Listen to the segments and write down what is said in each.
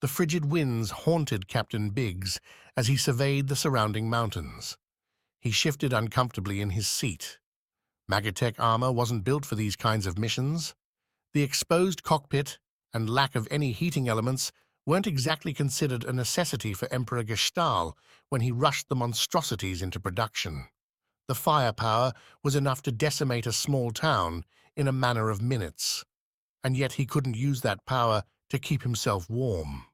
The frigid winds haunted Captain Biggs as he surveyed the surrounding mountains. He shifted uncomfortably in his seat. Magitech armor wasn't built for these kinds of missions. The exposed cockpit and lack of any heating elements weren't exactly considered a necessity for Emperor Gestahl when he rushed the monstrosities into production. The firepower was enough to decimate a small town in a matter of minutes, and yet he couldn't use that power to keep himself warm.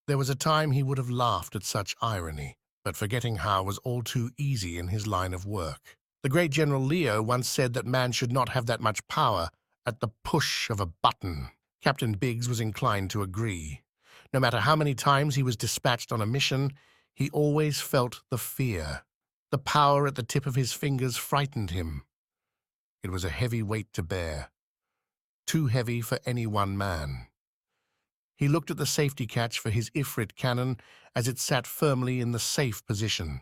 There was a time he would have laughed at such irony, but forgetting how was all too easy in his line of work. The great General Leo once said that man should not have that much power at the push of a button. Captain Biggs was inclined to agree. No matter how many times he was dispatched on a mission, he always felt the fear. The power at the tip of his fingers frightened him. It was a heavy weight to bear, too heavy for any one man. He looked at the safety catch for his Ifrit cannon as it sat firmly in the safe position.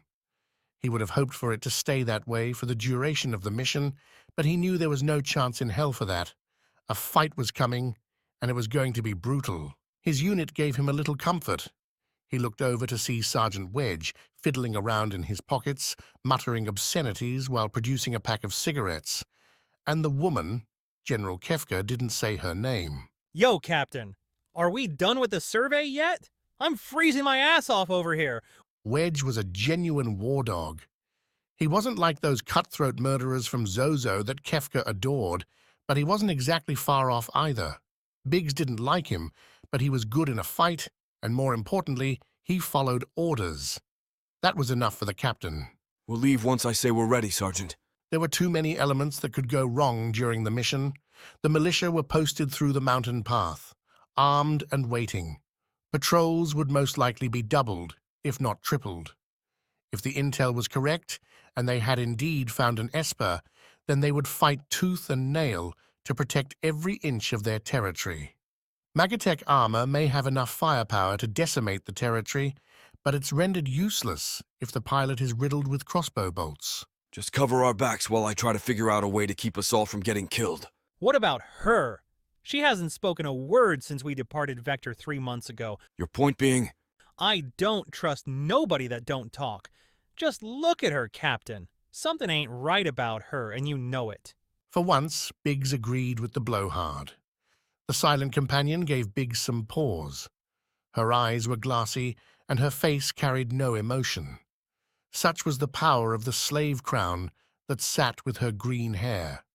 He would have hoped for it to stay that way for the duration of the mission, but he knew there was no chance in hell for that. A fight was coming, and it was going to be brutal. His unit gave him a little comfort. He looked over to see Sergeant Wedge fiddling around in his pockets, muttering obscenities while producing a pack of cigarettes. And the woman, General Kefka, didn't say her name. Yo, Captain, are we done with the survey yet? I'm freezing my ass off over here. Wedge was a genuine war dog. He wasn't like those cutthroat murderers from Zozo that Kefka adored, but he wasn't exactly far off either. Biggs didn't like him, but he was good in a fight, and more importantly, he followed orders. That was enough for the captain. We'll leave once I say we're ready, Sergeant. There were too many elements that could go wrong during the mission. The militia were posted through the mountain path, armed and waiting. Patrols would most likely be doubled, if not tripled. If the intel was correct, and they had indeed found an Esper, then they would fight tooth and nail to protect every inch of their territory. Magitech armor may have enough firepower to decimate the territory, but it's rendered useless if the pilot is riddled with crossbow bolts. Just cover our backs while I try to figure out a way to keep us all from getting killed. What about her? She hasn't spoken a word since we departed Vector 3 months ago. Your point being? I don't trust nobody that don't talk. Just look at her, Captain. Something ain't right about her, and you know it. For once, Biggs agreed with the blowhard. The silent companion gave Biggs some pause. Her eyes were glassy, and her face carried no emotion. Such was the power of the slave crown that sat with her green hair.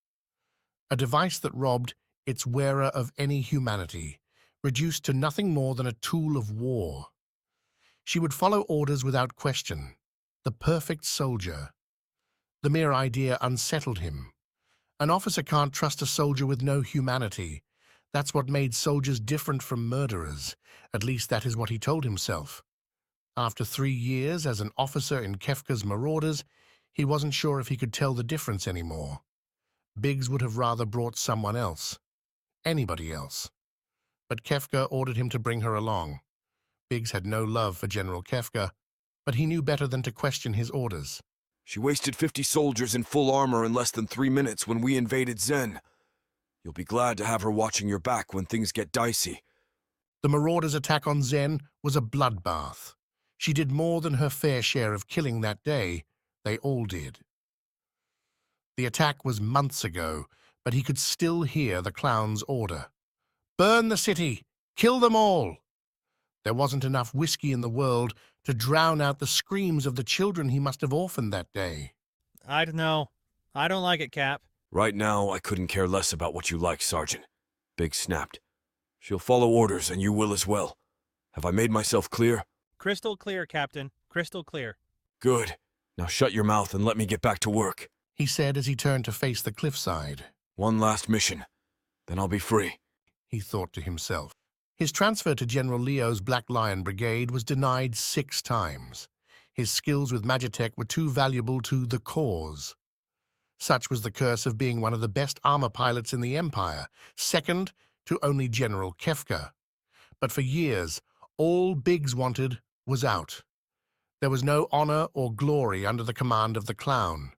A device that robbed its wearer of any humanity, reduced to nothing more than a tool of war. She would follow orders without question. The perfect soldier. The mere idea unsettled him. An officer can't trust a soldier with no humanity. That's what made soldiers different from murderers. At least that is what he told himself. After 3 years as an officer in Kefka's Marauders, he wasn't sure if he could tell the difference anymore. Biggs would have rather brought someone else. Anybody else. But Kefka ordered him to bring her along. Biggs had no love for General Kefka, but he knew better than to question his orders. She wasted 50 soldiers in full armor in less than 3 minutes when we invaded Zen. You'll be glad to have her watching your back when things get dicey. The Marauders' attack on Zen was a bloodbath. She did more than her fair share of killing that day. They all did. The attack was months ago, but he could still hear the clown's order. Burn the city! Kill them all! There wasn't enough whiskey in the world to drown out the screams of the children he must have orphaned that day. I don't know. I don't like it, Cap. Right now, I couldn't care less about what you like, Sergeant. Biggs snapped. She'll follow orders, and you will as well. Have I made myself clear? Crystal clear, Captain. Crystal clear. Good. Now shut your mouth and let me get back to work, he said as he turned to face the cliffside. One last mission, then I'll be free, he thought to himself. His transfer to General Leo's Black Lion Brigade was denied 6 times. His skills with Magitech were too valuable to the cause. Such was the curse of being one of the best armor pilots in the Empire, second to only General Kefka. But for years, all Biggs wanted was out. There was no honor or glory under the command of the clown.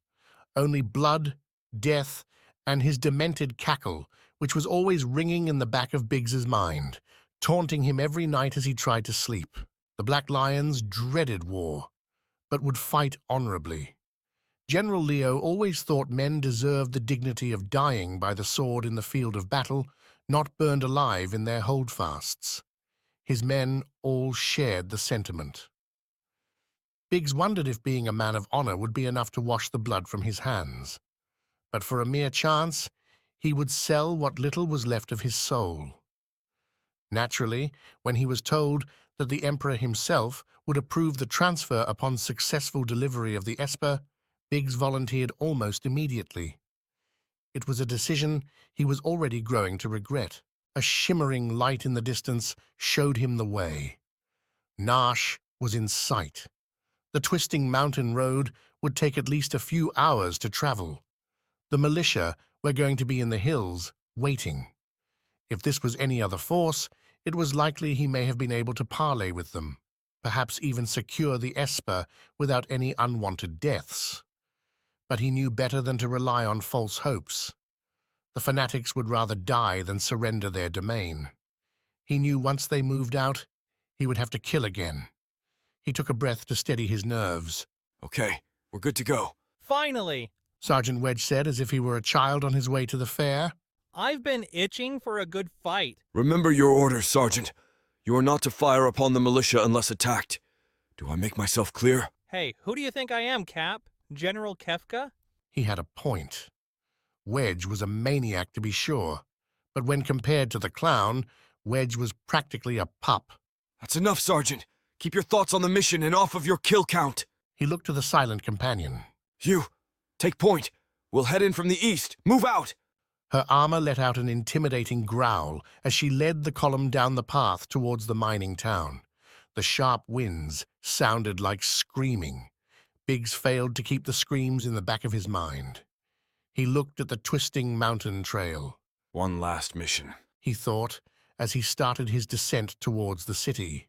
Only blood, death, and his demented cackle, which was always ringing in the back of Biggs's mind. taunting him every night as he tried to sleep. The Black Lions dreaded war, but would fight honorably. General Leo always thought men deserved the dignity of dying by the sword in the field of battle, not burned alive in their holdfasts. His men all shared the sentiment. Biggs wondered if being a man of honor would be enough to wash the blood from his hands. But for a mere chance, he would sell what little was left of his soul. Naturally, when he was told that the Emperor himself would approve the transfer upon successful delivery of the Esper, Biggs volunteered almost immediately. It was a decision he was already growing to regret. A shimmering light in the distance showed him the way. Narshe was in sight. The twisting mountain road would take at least a few hours to travel. The militia were going to be in the hills, waiting. If this was any other force, it was likely he may have been able to parley with them, perhaps even secure the Esper without any unwanted deaths. But he knew better than to rely on false hopes. The fanatics would rather die than surrender their domain. He knew once they moved out, he would have to kill again. He took a breath to steady his nerves. Okay, we're good to go. Finally! Sergeant Wedge said as if he were a child on his way to the fair. I've been itching for a good fight. Remember your orders, Sergeant. You are not to fire upon the militia unless attacked. Do I make myself clear? Hey, who do you think I am, Cap? General Kefka? He had a point. Wedge was a maniac, to be sure, but when compared to the clown, Wedge was practically a pup. That's enough, Sergeant. Keep your thoughts on the mission and off of your kill count. He looked to the silent companion. You, take point. We'll head in from the east. Move out! Her armor let out an intimidating growl as she led the column down the path towards the mining town. The sharp winds sounded like screaming. Biggs failed to keep the screams in the back of his mind. He looked at the twisting mountain trail. One last mission, He thought, as he started his descent towards the city.